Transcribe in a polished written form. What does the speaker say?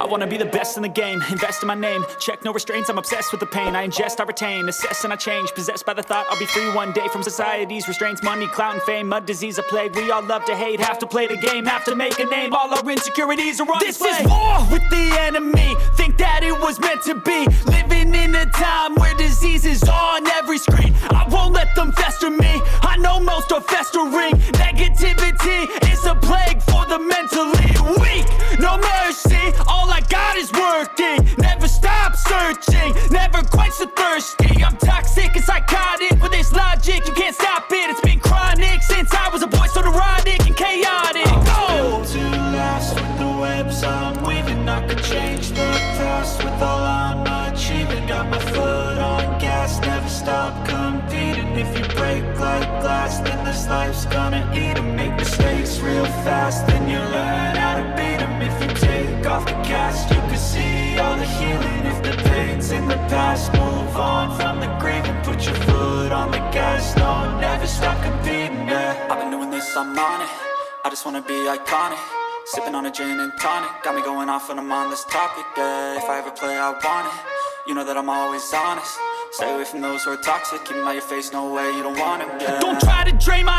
I wanna be the best in the game, invest in my name, check no restraints, I'm obsessed with the pain. I ingest, I retain, assess and I change, possessed by the thought I'll be free one day from society's restraints. Money, clout and fame, mud, disease, a plague. We all love to hate, have to play the game, have to make a name. All our insecurities are on display. This is war with the enemy, think that it was meant to be. Living in a time where disease is on every screen. I won't let them fester me, I know most are festering. Negativity is a plague for the mentally weak. No mercy, all I got is working. Never stop searching, never quite so thirsty. I'm toxic and psychotic with this logic, you can't stop it. It's been chronic since I was a boy, so neurotic and chaotic. I'm built to last with the webs I'm weaving. I could change the past with all I'm achieving. Got my foot on gas, never stop competing. If you break like glass, then this life's gonna eat 'em. Make mistakes real fast, then you learn how to beat 'em. If you take off the cast, you can see all the healing. If the pain's in the past, move on from the grieving. Put your foot on the gas, no, never stop competing, yeah. I've been doing this, I'm on it, I just wanna be iconic. Sipping on a gin and tonic, got me going off when I'm on this topic, yeah. If I ever play, I want it, you know that I'm always honest. Stay away from those who are toxic, keep them out your face, no way, you don't want them, yeah. Don't try to drain my